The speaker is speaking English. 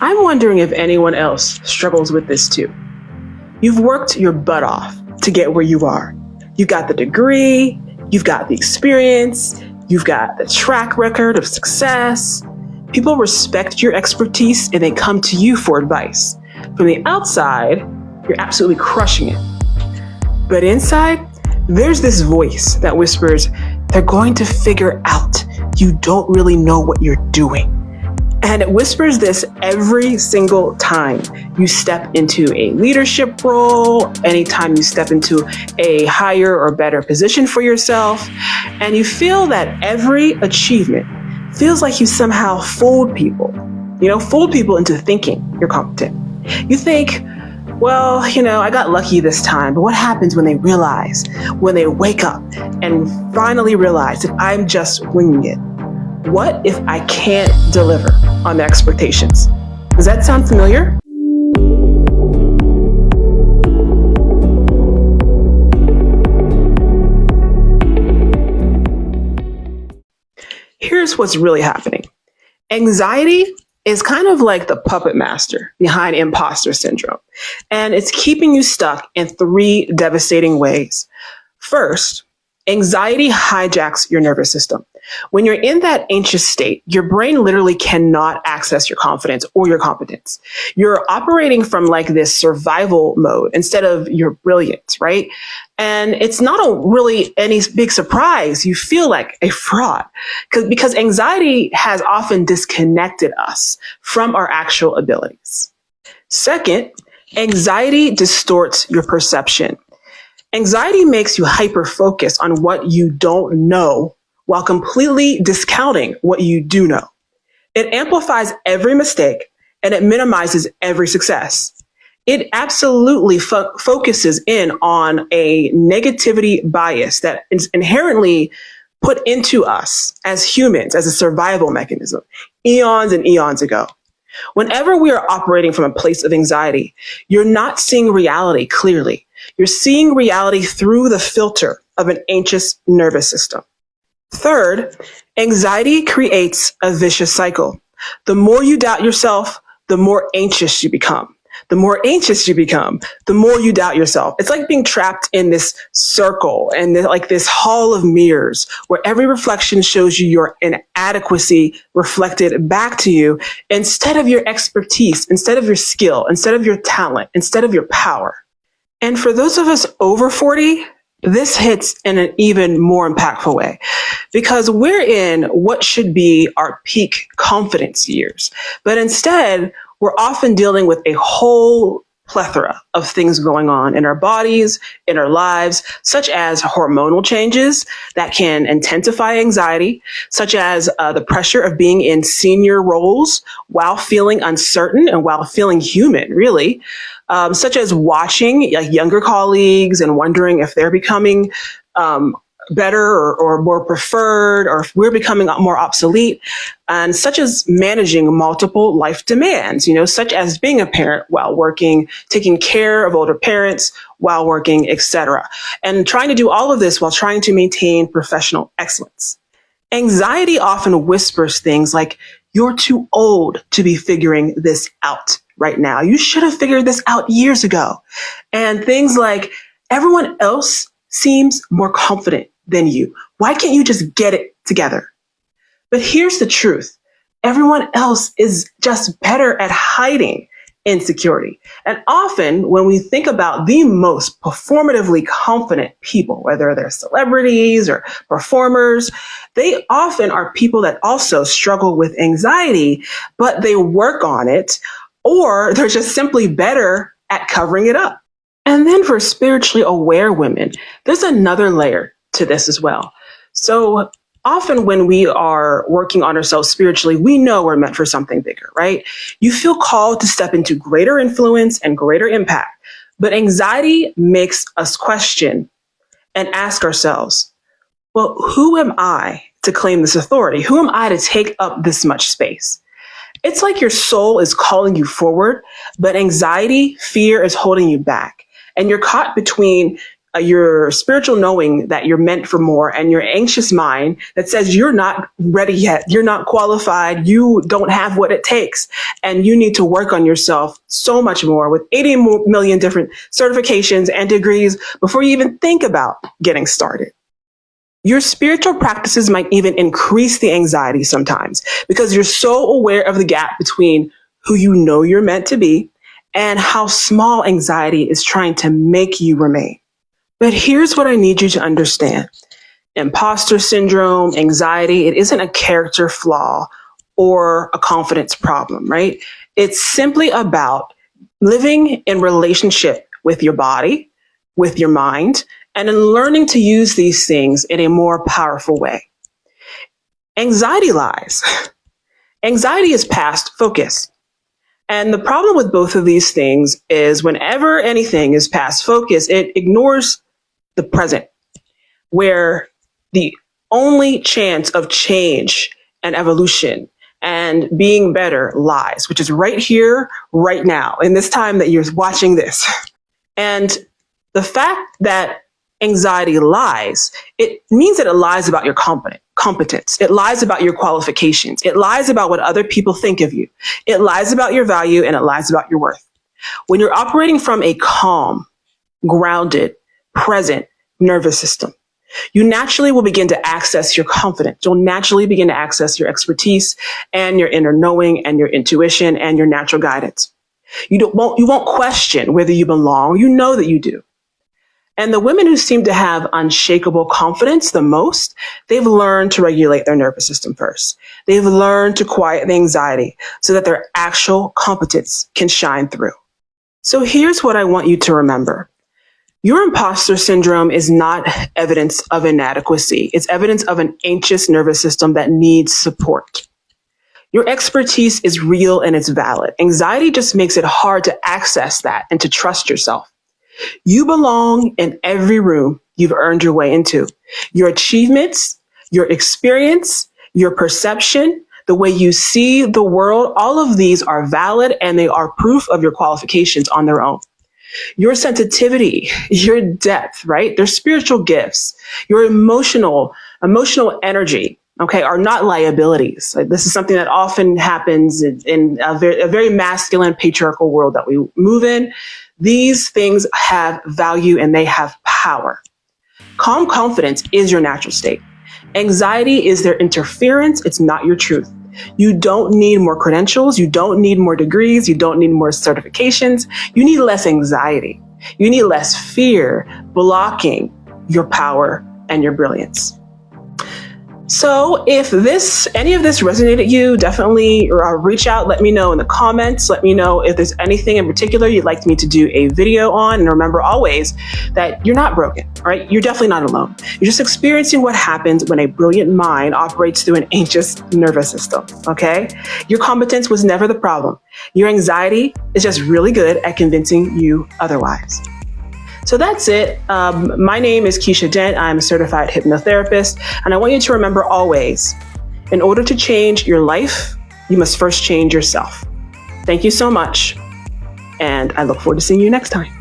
I'm wondering if anyone else struggles with this too. You've worked your butt off to get where you are. You got the degree, you've got the experience, you've got the track record of success. People respect your expertise and they come to you for advice. From the outside, you're absolutely crushing it. But inside, there's this voice that whispers, they're going to figure out you don't really know what you're doing. And it whispers this every single time you step into a leadership role, anytime you step into a higher or better position for yourself, and you feel that every achievement feels like you somehow fooled people, fooled people into thinking you're competent. You think, well, I got lucky this time, but what happens when they wake up and finally realize that I'm just winging it? What if I can't deliver on the expectations? Does that sound familiar? Here's what's really happening. Anxiety is kind of like the puppet master behind imposter syndrome, and it's keeping you stuck in 3 devastating ways. First, anxiety hijacks your nervous system. When you're in that anxious state, your brain literally cannot access your confidence or your competence. You're operating from like this survival mode instead of your brilliance, right? And it's not really any big surprise you feel like a fraud because anxiety has often disconnected us from our actual abilities. Second, anxiety distorts your perception. Anxiety makes you hyper-focus on what you don't know while completely discounting what you do know. It amplifies every mistake and it minimizes every success. It absolutely focuses in on a negativity bias that is inherently put into us as humans as a survival mechanism eons and eons ago. Whenever we are operating from a place of anxiety, you're not seeing reality clearly. You're seeing reality through the filter of an anxious nervous system. Third, anxiety creates a vicious cycle. The more you doubt yourself, the more anxious you become. The more anxious you become, the more you doubt yourself. It's like being trapped in this circle and like this hall of mirrors where every reflection shows you your inadequacy reflected back to you instead of your expertise, instead of your skill, instead of your talent, instead of your power. And for those of us over 40, this hits in an even more impactful way because we're in what should be our peak confidence years. But instead, we're often dealing with a whole plethora of things going on in our bodies, in our lives, such as hormonal changes that can intensify anxiety, such as the pressure of being in senior roles while feeling uncertain and while feeling human, really. Such as watching like younger colleagues and wondering if they're becoming better or more preferred, or if we're becoming more obsolete, and such as managing multiple life demands, such as being a parent while working, taking care of older parents while working, etc. And trying to do all of this while trying to maintain professional excellence. Anxiety often whispers things like, you're too old to be figuring this out right now. You should have figured this out years ago. And things like, everyone else seems more confident than you. Why can't you just get it together? But here's the truth. Everyone else is just better at hiding insecurity. And often when we think about the most performatively confident people, whether they're celebrities or performers, they often are people that also struggle with anxiety, but they work on it, or they're just simply better at covering it up. And then for spiritually aware women, there's another layer to this as well. So often when we are working on ourselves spiritually, we know we're meant for something bigger, right? You feel called to step into greater influence and greater impact. But anxiety makes us question and ask ourselves, well, who am I to claim this authority? Who am I to take up this much space? It's like your soul is calling you forward, but anxiety, fear is holding you back. And you're caught between your spiritual knowing that you're meant for more, and your anxious mind that says you're not ready yet, you're not qualified, you don't have what it takes, and you need to work on yourself so much more with 80 million different certifications and degrees before you even think about getting started. Your spiritual practices might even increase the anxiety sometimes because you're so aware of the gap between who you know you're meant to be and how small anxiety is trying to make you remain. But here's what I need you to understand. Imposter syndrome, anxiety, it isn't a character flaw or a confidence problem, right? It's simply about living in relationship with your body, with your mind, and in learning to use these things in a more powerful way. Anxiety lies. Anxiety is past focus. And the problem with both of these things is whenever anything is past focus, it ignores the present, where the only chance of change and evolution and being better lies, which is right here, right now, in this time that you're watching this. And the fact that anxiety lies, it means that it lies about your competence. It lies about your qualifications. It lies about what other people think of you. It lies about your value, and it lies about your worth. When you're operating from a calm, grounded, present nervous system, you naturally will begin to access your confidence. You'll naturally begin to access your expertise and your inner knowing and your intuition and your natural guidance. You won't question whether you belong. You know that you do. And the women who seem to have unshakable confidence the most, they've learned to regulate their nervous system first. They've learned to quiet the anxiety so that their actual competence can shine through. So here's what I want you to remember. Your imposter syndrome is not evidence of inadequacy. It's evidence of an anxious nervous system that needs support. Your expertise is real and it's valid. Anxiety just makes it hard to access that and to trust yourself. You belong in every room you've earned your way into. Your achievements, your experience, your perception, the way you see the world, all of these are valid and they are proof of your qualifications on their own. Your sensitivity, your depth, right? Their spiritual gifts, your emotional energy, okay, are not liabilities. This is something that often happens in a very masculine, patriarchal world that we move in. These things have value and they have power. Calm confidence is your natural state. Anxiety is their interference. It's not your truth. You don't need more credentials. You don't need more degrees. You don't need more certifications. You need less anxiety. You need less fear blocking your power and your brilliance. So if any of this resonated with you, definitely reach out. Let me know in the comments. Let me know if there's anything in particular you'd like me to do a video on. And remember always that you're not broken, right? You're definitely not alone. You're just experiencing what happens when a brilliant mind operates through an anxious nervous system, okay? Your competence was never the problem. Your anxiety is just really good at convincing you otherwise. So that's it. My name is Keisha Dent. I'm a certified hypnotherapist. And I want you to remember always, in order to change your life, you must first change yourself. Thank you so much. And I look forward to seeing you next time.